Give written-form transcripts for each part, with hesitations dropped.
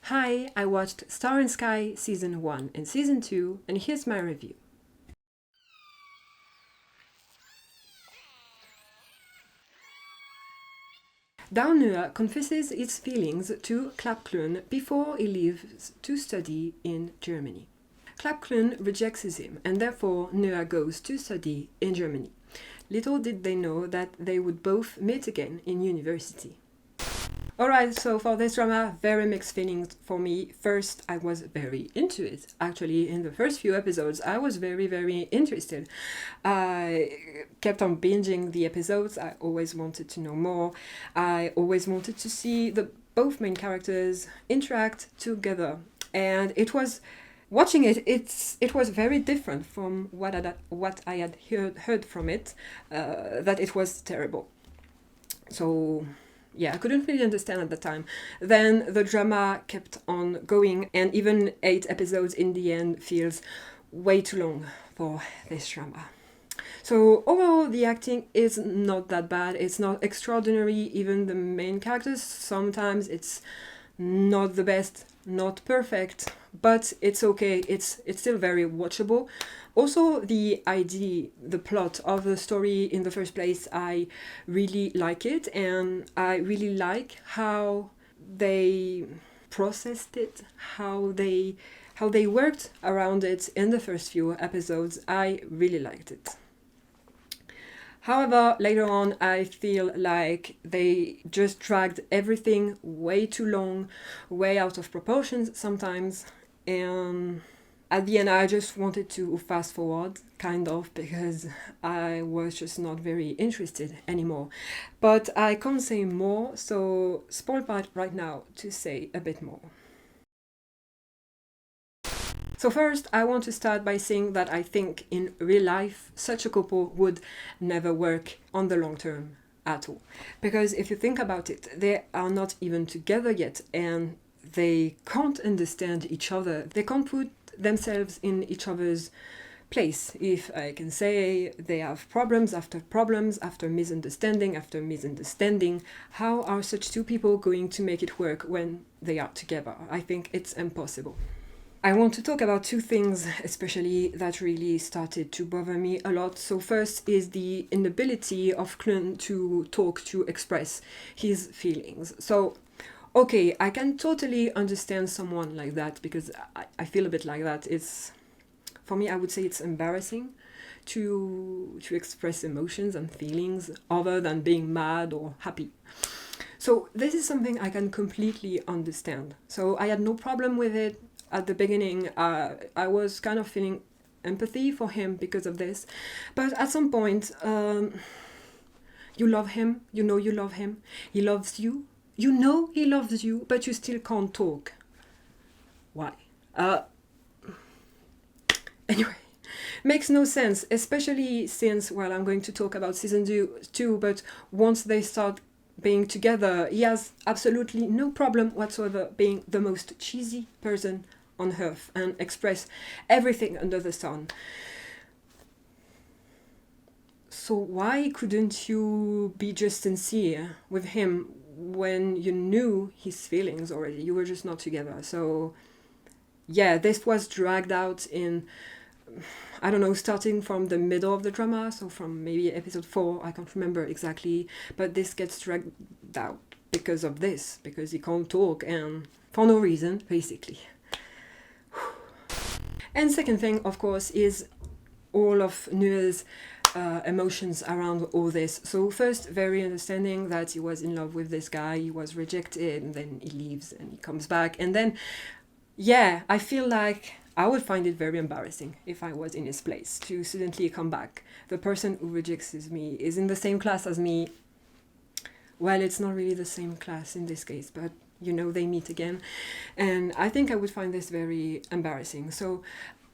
Hi, I watched Star and Sky Season 1 and Season 2, and here's my review. Downua confesses its feelings to Klapklun before he leaves to study in Germany. Klapklun rejects him, and therefore Nua goes to study in Germany. Little did they know that they would both meet again in university. Alright, so for this drama, very mixed feelings for me. First, I was very into it. Actually, in the first few episodes, I was very interested. I kept on binging the episodes. I always wanted to know more. I always wanted to see the both main characters interact together. And it was watching it. It was very different from what I had heard from it. That it was terrible. So yeah, I couldn't really understand at the time. Then the drama kept on going, and even 8 episodes in the end feels way too long for this drama. So overall, the acting is not that bad. It's not extraordinary. Even the main characters, sometimes it's not the best, not perfect, but it's okay. It's still very watchable. Also, the idea, the plot of the story in the first place, I really like it, and I really like how they processed it, how they worked around it in the first few episodes. I really liked it. However, later on, I feel like they just dragged everything way too long, way out of proportions sometimes, and at the end, I just wanted to fast forward, kind of, because I was just not very interested anymore. But I can't say more, so spoil part right now to say a bit more. So first, I want to start by saying that I think in real life, such a couple would never work on the long term at all. Because if you think about it, they are not even together yet, and they can't understand each other. They can't put themselves in each other's place, if I can say. They have problems after misunderstanding after misunderstanding. How are such two people going to make it work when they are together? I think it's impossible. I want to talk about 2 things especially that really started to bother me a lot. So first is the inability of Klun to talk, to express his feelings. So okay, I can totally understand someone like that, because I feel a bit like that. It's, for me, I would say it's embarrassing to express emotions and feelings other than being mad or happy. So this is something I can completely understand. So I had no problem with it at the beginning. I was kind of feeling empathy for him because of this. But at some point, you love him, you know you love him, he loves you, you know he loves you, but you still can't talk. Why? Anyway, makes no sense, especially since, well, I'm going to talk about season 2, but once they start being together, he has absolutely no problem whatsoever being the most cheesy person on earth and express everything under the sun. So why couldn't you be just sincere with him when you knew his feelings already? You were just not together. So yeah, this was dragged out in, I don't know, starting from the middle of the drama, so from maybe episode 4, I can't remember exactly, but this gets dragged out because of this, because he can't talk, and for no reason, basically. And second thing, of course, is all of Nua's emotions around all this. So first, very understanding that he was in love with this guy, he was rejected, and then he leaves and he comes back. And then, yeah, I feel like I would find it very embarrassing if I was in his place to suddenly come back. The person who rejects me is in the same class as me. Well, it's not really the same class in this case, but you know, they meet again. And I think I would find this very embarrassing. So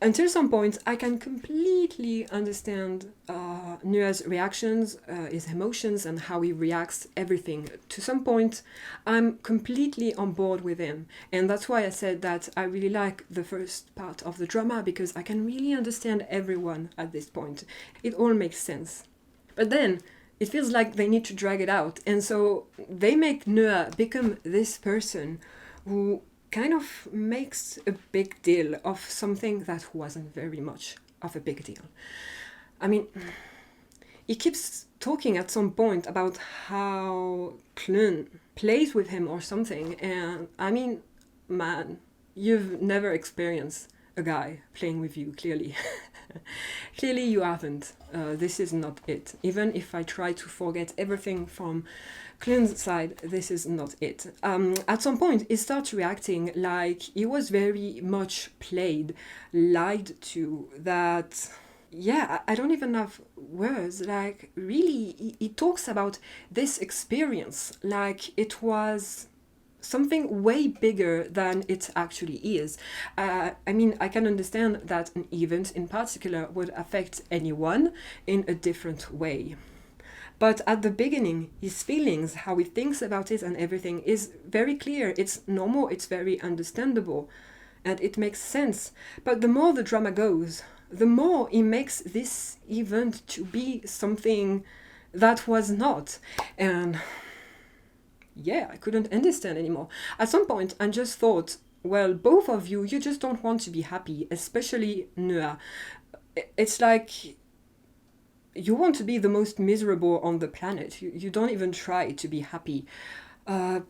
until some point, I can completely understand Nua's reactions, his emotions, and how he reacts, everything. To some point, I'm completely on board with him. And that's why I said that I really like the first part of the drama, because I can really understand everyone at this point. It all makes sense. But then, it feels like they need to drag it out. And so they make Nua become this person who kind of makes a big deal of something that wasn't very much of a big deal. I mean, he keeps talking at some point about how Clun plays with him or something, and I mean, man, you've never experienced a guy playing with you, clearly. Clearly you haven't. This is not it. Even if I try to forget everything from Clun's side, this is not it. At some point, he starts reacting like he was very much played, lied to, that... Yeah, I don't even have words. Like, really, he talks about this experience like it was something way bigger than it actually is. I mean, I can understand that an event in particular would affect anyone in a different way. But at the beginning, his feelings, how he thinks about it and everything is very clear. It's normal, it's very understandable, and it makes sense. But the more the drama goes, the more he makes this event to be something that was not. And yeah, I couldn't understand anymore. At some point, I just thought, well, both of you just don't want to be happy, especially Noah. It's like you want to be the most miserable on the planet. You don't even try to be happy. And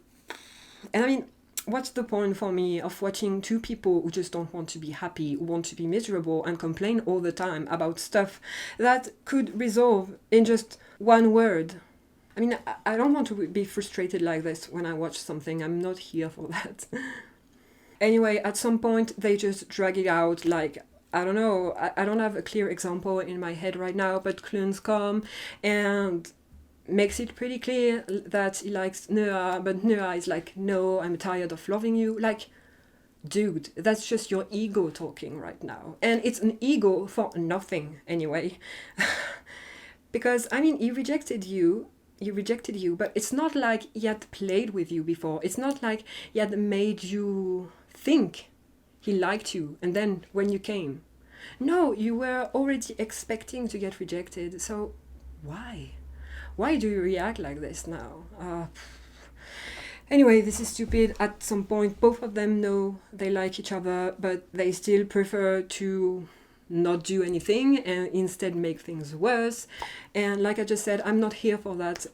I mean, what's the point for me of watching two people who just don't want to be happy, who want to be miserable and complain all the time about stuff that could resolve in just one word? I mean, I don't want to be frustrated like this when I watch something. I'm not here for that. Anyway, at some point, they just drag it out like, I don't know, I don't have a clear example in my head right now, but Clun's come and makes it pretty clear that he likes Noah, but Noah is like, no, I'm tired of loving you. Like, dude, that's just your ego talking right now. And it's an ego for nothing, anyway. Because, I mean, he rejected you, but it's not like he had played with you before. It's not like he had made you think he liked you, and then when you came. No, you were already expecting to get rejected, so why? Why do you react like this now? Anyway, this is stupid. At some point, both of them know they like each other, but they still prefer to not do anything and instead make things worse. And like I just said, I'm not here for that.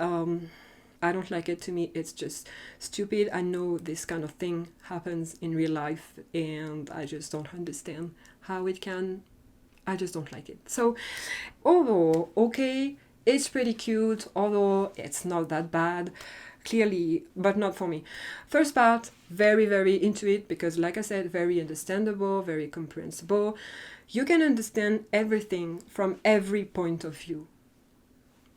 I don't like it. To me, it's just stupid. I know this kind of thing happens in real life, and I just don't understand how it can. I just don't like it. So, overall, okay, it's pretty cute, although it's not that bad, clearly, but not for me. First part, very, very into it, because like I said, very understandable, very comprehensible. You can understand everything from every point of view.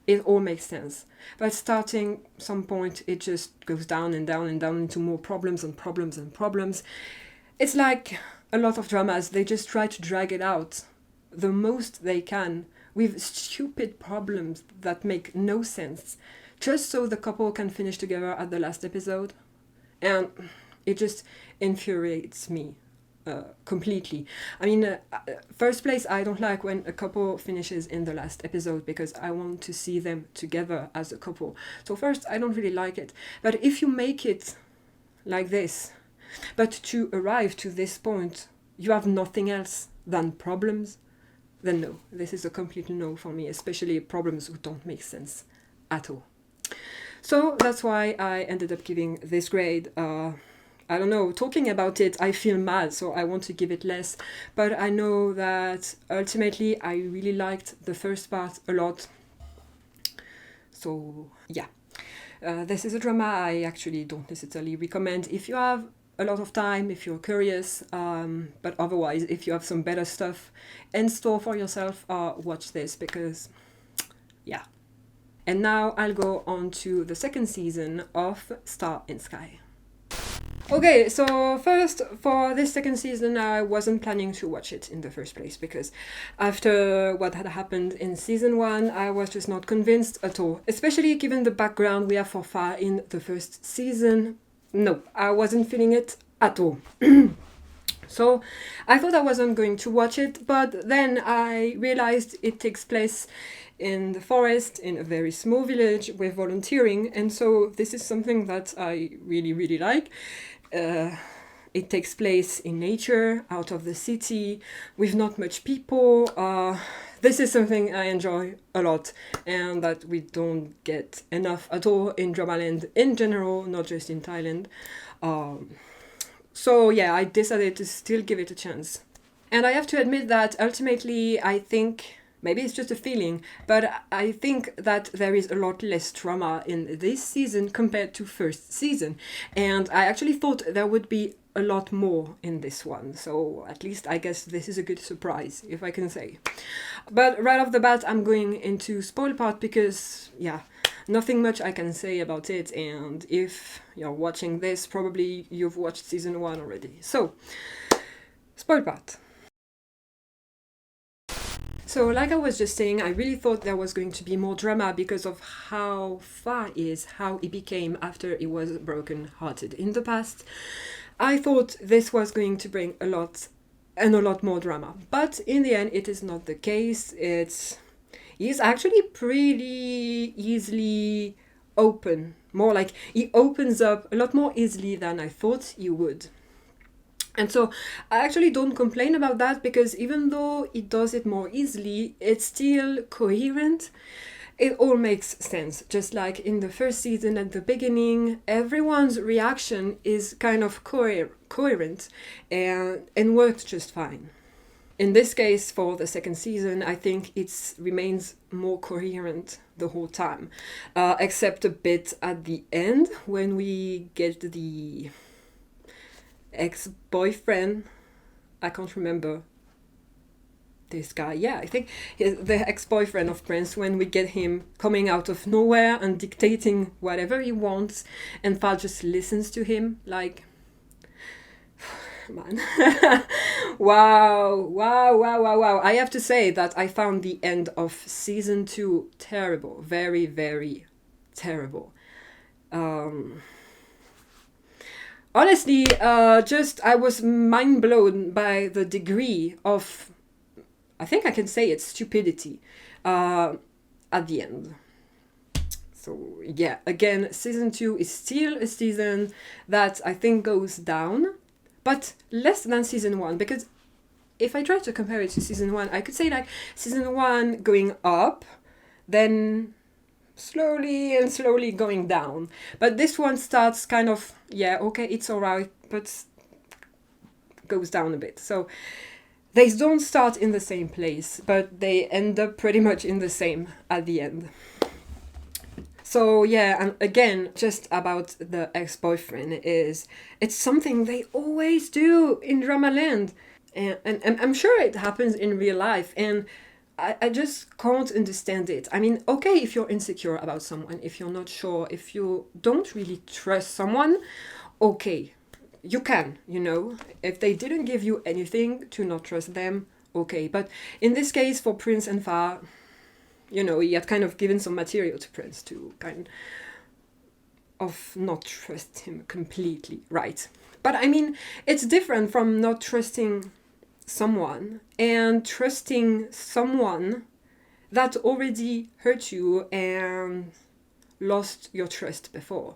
It all makes sense. But starting some point, it just goes down and down and down into more problems and problems and problems. It's like a lot of dramas, they just try to drag it out the most they can with stupid problems that make no sense, just so the couple can finish together at the last episode. And it just infuriates me completely. I mean, first place, I don't like when a couple finishes in the last episode, because I want to see them together as a couple. So first, I don't really like it. But if you make it like this, but to arrive to this point, you have nothing else than problems, then no, this is a complete no for me, especially problems who don't make sense at all. So that's why I ended up giving this grade. I don't know, talking about it, I feel mad, so I want to give it less. But I know that ultimately I really liked the first part a lot. So yeah, this is a drama I actually don't necessarily recommend if you have a lot of time, if you're curious, but otherwise, if you have some better stuff in store for yourself, watch this, because yeah. And now I'll go on to the second season of Star in Sky. Okay, so first, for this second season, I wasn't planning to watch it in the first place, because after what had happened in season 1, I was just not convinced at all, especially given the background we have so far in the first season. No, I wasn't feeling it at all. So I thought I wasn't going to watch it, but then I realized it takes place in the forest, in a very small village with volunteering, and so this is something that I really, really like. It It takes place in nature, out of the city, with not much people. This is something I enjoy a lot, and that we don't get enough at all in Dramaland in general, not just in Thailand. So yeah, I decided to still give it a chance. And I have to admit that ultimately I think, maybe it's just a feeling, but I think that there is a lot less drama in this season compared to first season. And I actually thought there would be a lot more in this one. So at least I guess this is a good surprise, if I can say. But right off the bat, I'm going into spoil part because, yeah, nothing much I can say about it. And if you're watching this, probably you've watched season 1 already. So, spoil part. So, like I was just saying, I really thought there was going to be more drama because of how Fa is, how he became after he was broken-hearted in the past. I thought this was going to bring a lot more drama. But in the end, it is not the case. He's actually pretty easily open. More like he opens up a lot more easily than I thought he would. And so I actually don't complain about that because even though it does it more easily, it's still coherent. It all makes sense. Just like in the first season at the beginning, everyone's reaction is kind of coherent and works just fine. In this case, for the second season, I think it remains more coherent the whole time, except a bit at the end when we get the ex-boyfriend. I can't remember this guy. Yeah, I think the ex-boyfriend of Prince, when we get him coming out of nowhere and dictating whatever he wants, and Fa just listens to him, like, man. Wow. I have to say that I found the end of season 2 terrible. Very, very terrible. Honestly, I was mind blown by the degree of, I think I can say it's stupidity at the end. So yeah, again, season 2 is still a season that I think goes down, but less than season 1, because if I try to compare it to season 1, I could say like season 1 going up, then slowly going down. But this one starts kind of, yeah, okay, it's alright, but goes down a bit. So they don't start in the same place, but they end up pretty much in the same at the end. So yeah, and again, just about the ex-boyfriend it's something they always do in Dramaland. And I'm sure it happens in real life, and I just can't understand it. I mean, okay, if you're insecure about someone, if you're not sure, if you don't really trust someone, okay, you can, if they didn't give you anything to not trust them, okay. But in this case, for Prince and Fa, he had kind of given some material to Prince to kind of not trust him completely, right? But I mean, it's different from not trusting someone and trusting someone that already hurt you and lost your trust before.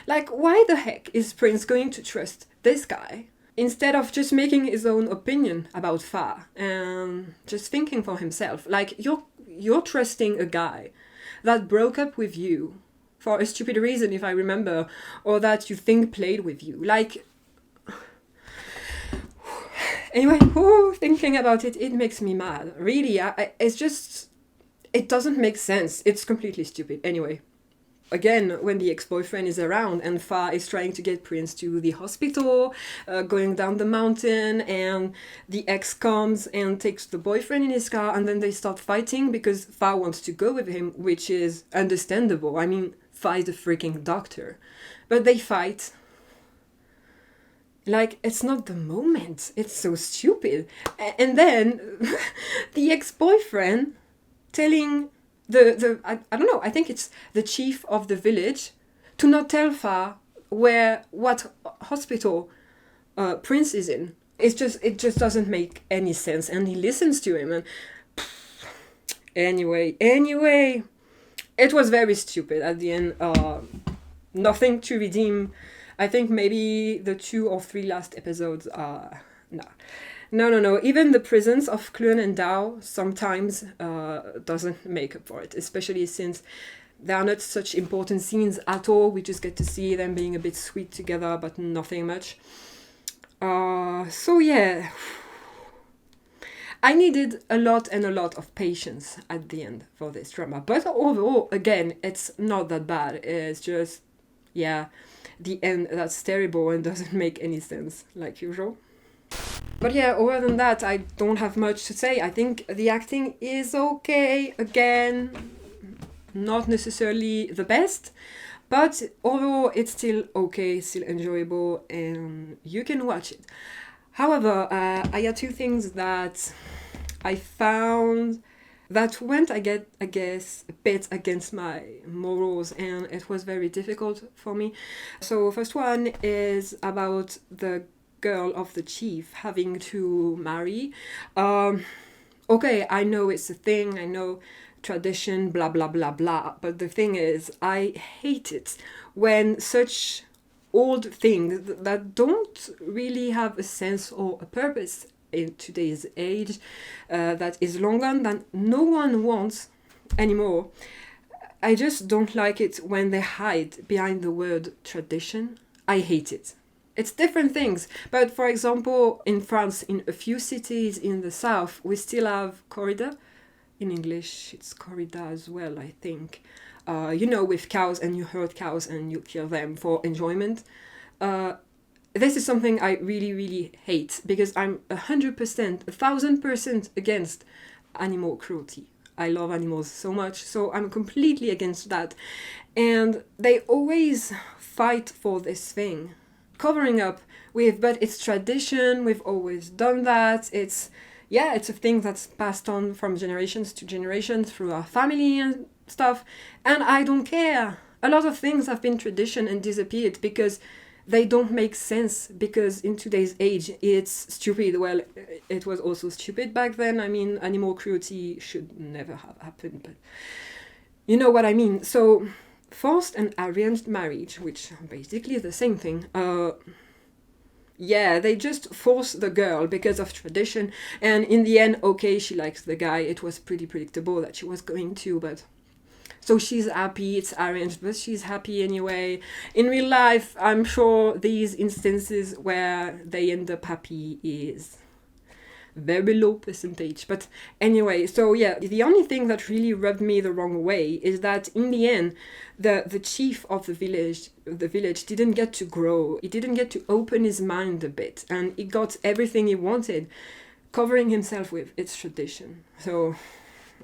Like, why the heck is Prince going to trust this guy instead of just making his own opinion about Fa and just thinking for himself? Like, you're trusting a guy that broke up with you for a stupid reason, if I remember, or that you think played with you. Like, anyway, thinking about it, it makes me mad. Really, it's just, it doesn't make sense. It's completely stupid. Anyway, again, when the ex-boyfriend is around and Fa is trying to get Prince to the hospital, going down the mountain, and the ex comes and takes the boyfriend in his car, and then they start fighting because Fa wants to go with him, which is understandable. I mean, Fa is a freaking doctor. But they fight. Like, it's not the moment. It's so stupid. And then the ex-boyfriend telling I don't know, I think it's the chief of the village to not tell Fa what hospital Prince is in. It just doesn't make any sense. And he listens to him and anyway, it was very stupid at the end. Nothing to redeem I think maybe the 2 or 3 last episodes are no. Even the presence of Clun and Dao sometimes doesn't make up for it, especially since they are not such important scenes at all. We just get to see them being a bit sweet together, but nothing much. So yeah, I needed a lot of patience at the end for this drama. But overall, again, it's not that bad. It's just, yeah, the end that's terrible and doesn't make any sense, like usual. But yeah, other than that, I don't have much to say. I think the acting is okay. Again, not necessarily the best, but overall it's still okay, still enjoyable, and you can watch it. However, I had 2 things that I found that went, I guess, a bit against my morals, and it was very difficult for me. So first one is about the girl of the chief having to marry. Okay, I know it's a thing, I know tradition, blah blah blah blah, but the thing is, I hate it when such old things that don't really have a sense or a purpose in today's age, that is long gone, that no one wants anymore. I just don't like it when they hide behind the word tradition. I hate it. It's different things, but for example, in France, in a few cities in the south, we still have corrida. In English, it's corrida as well, I think. With cows, and you herd cows and you kill them for enjoyment. This is something I really, really hate, because I'm 100%, 1000% against animal cruelty. I love animals so much, so I'm completely against that. And they always fight for this thing, covering up with, but it's tradition, we've always done that, it's a thing that's passed on from generations to generations through our family and stuff, and I don't care. A lot of things have been tradition and disappeared because they don't make sense, because in today's age it's stupid. Well, it was also stupid back then. I mean, animal cruelty should never have happened, but you know what I mean. So forced and arranged marriage, which are basically the same thing, they just force the girl because of tradition, and in the end, okay, she likes the guy. It was pretty predictable that she was going to, but so she's happy, it's arranged, but she's happy anyway. In real life, I'm sure these instances where they end up happy is very low percentage. But anyway, so yeah, the only thing that really rubbed me the wrong way is that in the end, the chief of the village didn't get to grow. He didn't get to open his mind a bit, and he got everything he wanted, covering himself with its tradition. So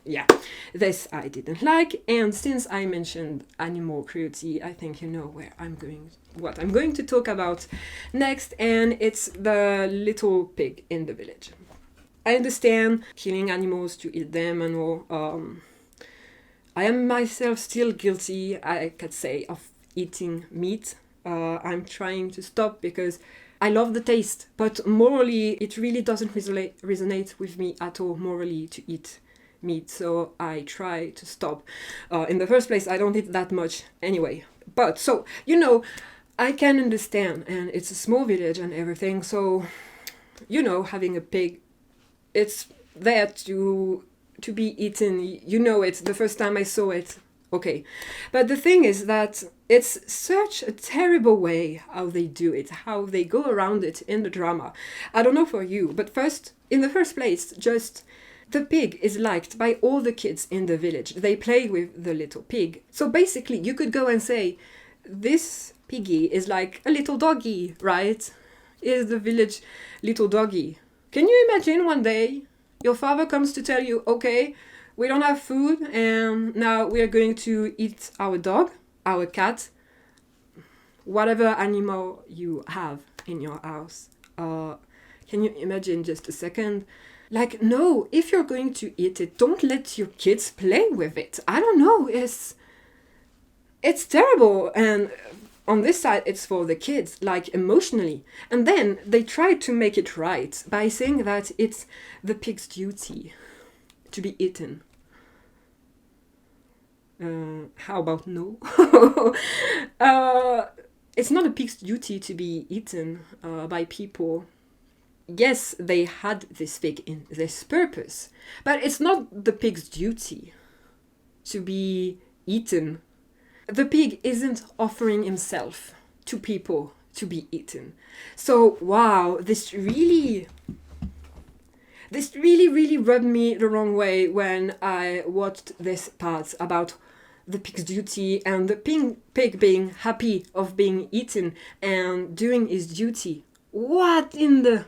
yeah, this I didn't like. And since I mentioned animal cruelty, I think you know what I'm going to talk about next, and it's the little pig in the village. I understand killing animals to eat them and all. I am myself still guilty, I could say, of eating meat. I'm trying to stop because I love the taste, but morally it really doesn't resonate with me at all morally to eat meat, so I try to stop. In the first place, I don't eat that much anyway. But so, I can understand, and it's a small village and everything, so, having a pig, it's there to be eaten. It's the first time I saw it. Okay. But the thing is that it's such a terrible way how they do it, how they go around it in the drama. I don't know for you, but in the first place, just the pig is liked by all the kids in the village. They play with the little pig. So basically, you could go and say, this piggy is like a little doggy, right? Is the village little doggy. Can you imagine one day your father comes to tell you, okay, we don't have food and now we are going to eat our dog, our cat, whatever animal you have in your house. Can you imagine just a second? Like, no, if you're going to eat it, don't let your kids play with it. I don't know, it's terrible. And on this side, it's for the kids, like emotionally. And then they try to make it right by saying that it's the pig's duty to be eaten. How about no? it's not a pig's duty to be eaten by people. Yes, they had this pig in this purpose, but it's not the pig's duty to be eaten. The pig isn't offering himself to people to be eaten. So, wow, this really rubbed me the wrong way when I watched this part about the pig's duty and the pig being happy of being eaten and doing his duty. What in the...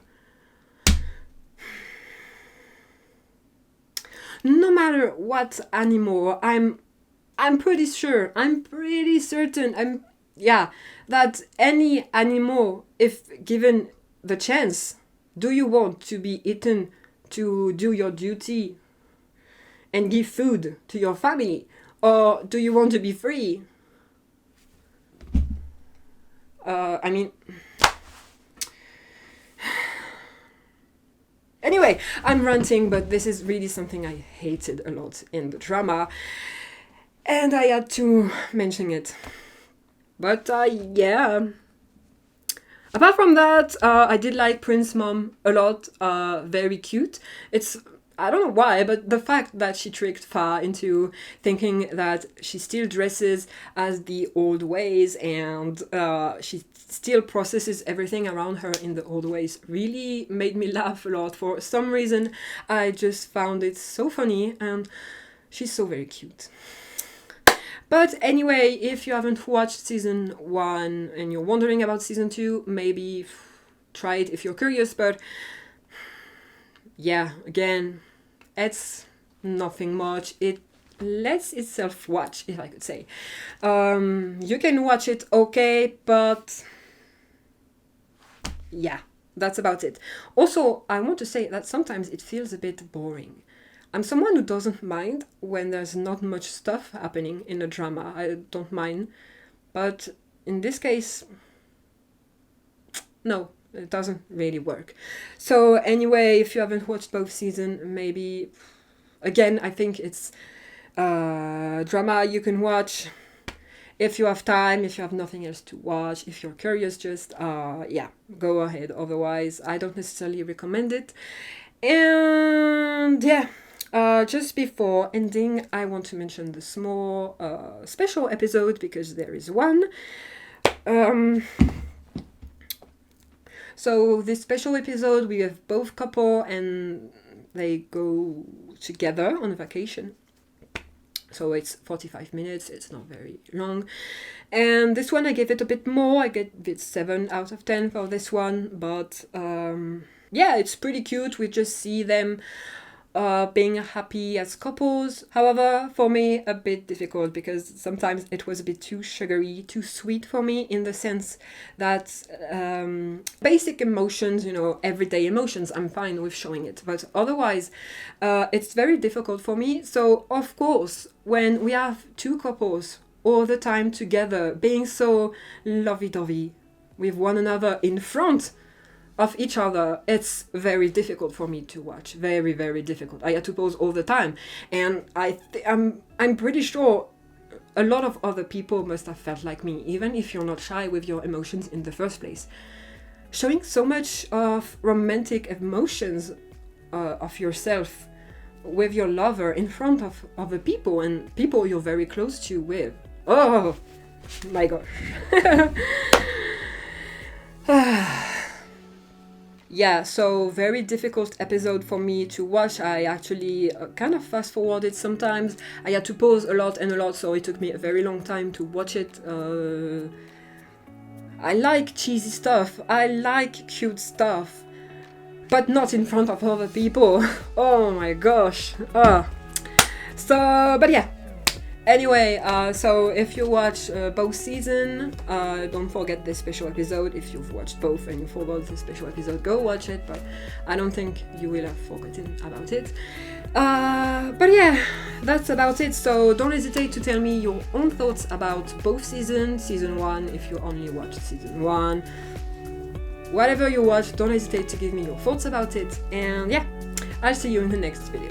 No matter what animal, I'm pretty sure, I'm pretty certain, that any animal, if given the chance, do you want to be eaten to do your duty and give food to your family? Or do you want to be free? Anyway, I'm ranting, but this is really something I hated a lot in the drama. And I had to mention it. But yeah. Apart from that, I did like Prince's mom a lot. Very cute. I don't know why, but the fact that she tricked Fa into thinking that she still dresses as the old ways and she still processes everything around her in the old ways really made me laugh a lot. For some reason, I just found it so funny, and she's so very cute. But anyway, if you haven't watched season 1 and you're wondering about season 2, maybe try it if you're curious, but yeah, again, it's nothing much. It lets itself watch, if I could say. You can watch it okay, but yeah, that's about it. Also, I want to say that sometimes it feels a bit boring. I'm someone who doesn't mind when there's not much stuff happening in a drama. I don't mind. But in this case, no, it doesn't really work. So anyway, if you haven't watched both seasons, maybe, again, I think it's drama you can watch if you have time, if you have nothing else to watch, if you're curious, just, go ahead. Otherwise, I don't necessarily recommend it. And yeah. Just before ending, I want to mention the small special episode, because there is one. So this special episode, we have both couple and they go together on a vacation. So it's 45 minutes, it's not very long. And this one I gave it a bit more, I gave it 7 out of 10 for this one. But it's pretty cute, we just see them being happy as couples. However, for me, a bit difficult, because sometimes it was a bit too sugary, too sweet for me, in the sense that basic emotions, everyday emotions, I'm fine with showing it. But otherwise, it's very difficult for me. So, of course, when we have two couples all the time together, being so lovey-dovey with one another in front of each other, it's very difficult for me to watch. Very, very difficult. I had to pause all the time, and I'm pretty sure a lot of other people must have felt like me, even if you're not shy with your emotions in the first place. Showing so much of romantic emotions of yourself with your lover in front of other people and people you're very close to with. Oh my gosh. Yeah, so very difficult episode for me to watch. I actually kind of fast forwarded sometimes. I had to pause a lot, so it took me a very long time to watch it. I like cheesy stuff, I like cute stuff, but not in front of other people. Oh my gosh. So, but yeah. Anyway, so if you watch both seasons, don't forget this special episode. If you've watched both and you forgot the special episode, go watch it, but I don't think you will have forgotten about it. But yeah, that's about it. So don't hesitate to tell me your own thoughts about both seasons, season 1, if you only watched season 1. Whatever you watch, don't hesitate to give me your thoughts about it. And yeah, I'll see you in the next video.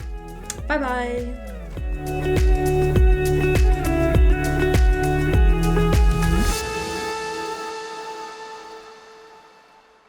Bye bye!